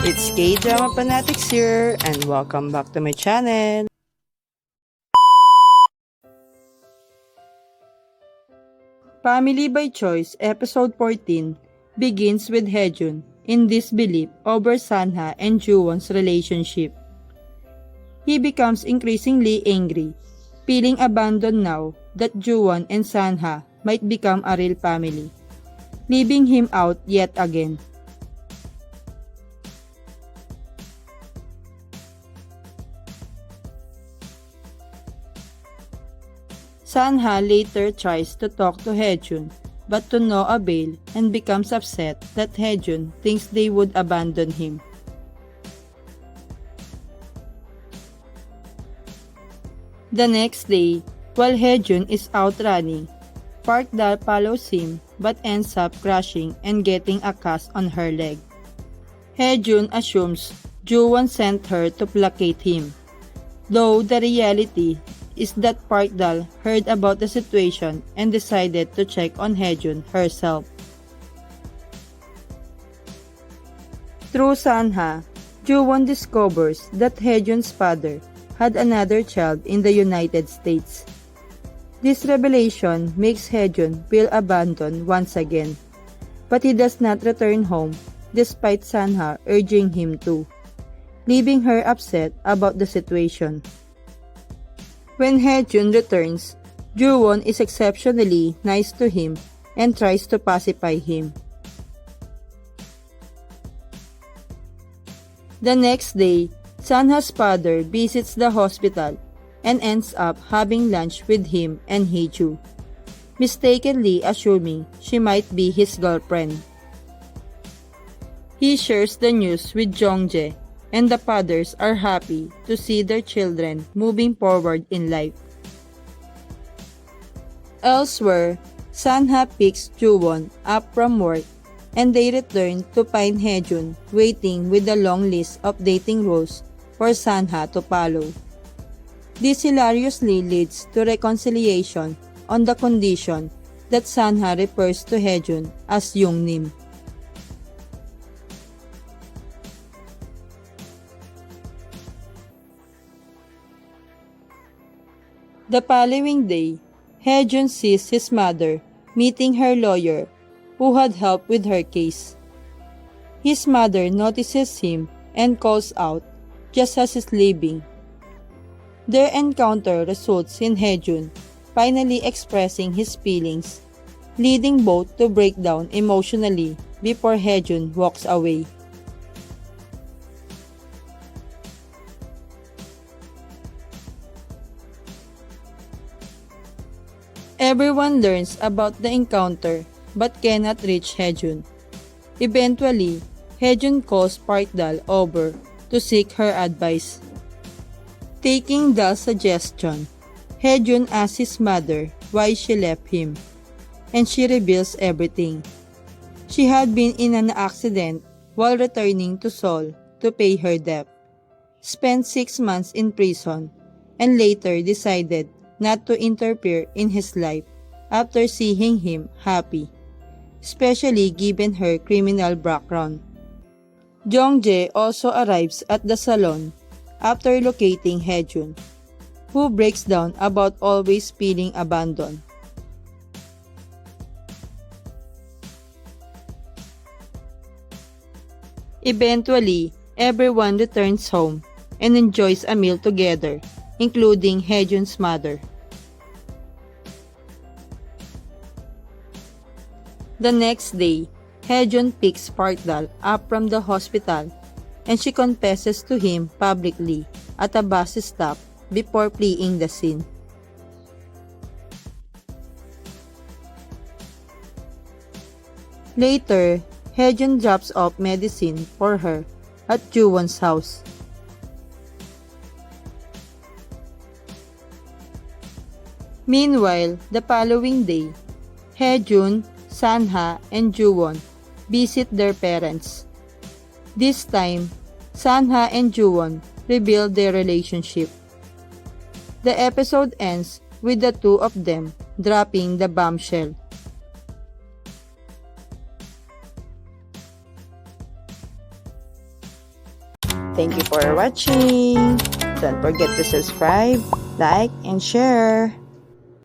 It's Kdrama Fanatics here, and welcome back to my channel. Family by Choice Episode 14 begins with Hae Jun in disbelief over Sanha and Juwon's relationship. He becomes increasingly angry, feeling abandoned now that Juwon and Sanha might become a real family, leaving him out yet again. Sanha later tries to talk to Hae Jun, but to no avail, and becomes upset that Hae Jun thinks they would abandon him. The next day, while Hae Jun is out running, Park Dal follows him but ends up crashing and getting a cast on her leg. Hae Jun assumes Juwon sent her to placate him, though the reality is that Park Dal heard about the situation and decided to check on Hae Jun herself. Through Sanha, Juwon discovers that Hae Jun's father had another child in the United States. This revelation makes Hae Jun feel abandoned once again, but he does not return home despite Sanha urging him to, leaving her upset about the situation. When Hae Jun returns, Juwon is exceptionally nice to him and tries to pacify him. The next day, Sanha's father visits the hospital and ends up having lunch with him and Hae Jun, mistakenly assuming she might be his girlfriend. He shares the news with Jongjae, and the fathers are happy to see their children moving forward in life. Elsewhere, Sanha picks Juwon up from work and they return to find Hae Jun waiting with a long list of dating rules for Sanha to follow. This hilariously leads to reconciliation on the condition that Sanha refers to Hae Jun as Youngnim. The following day, Hae Jun sees his mother meeting her lawyer who had helped with her case. His mother notices him and calls out just as he's leaving. Their encounter results in Hae Jun finally expressing his feelings, leading both to break down emotionally before Hae Jun walks away. Everyone learns about the encounter but cannot reach Hae Jun. Eventually, Hae Jun calls Park Dal over to seek her advice. Taking Dal's suggestion, Hae Jun asks his mother why she left him, and she reveals everything. She had been in an accident while returning to Seoul to pay her debt, spent 6 months in prison, and later decided not to interfere in his life after seeing him happy, especially given her criminal background. Jongjae also arrives at the salon after locating Hae Jun, who breaks down about always feeling abandoned. Eventually, everyone returns home and enjoys a meal together, including Hae Jun's mother. The next day, Hae Jun picks Park Dal up from the hospital and she confesses to him publicly at a bus stop before fleeing the scene. Later, Hae Jun drops off medicine for her at Juwon's house. Meanwhile, the following day, Hae Jun, Sanha, and Juwon visit their parents. This time, Sanha and Juwon reveal their relationship. The episode ends with the two of them dropping the bombshell. Thank you for watching. Don't forget to subscribe, like, and share.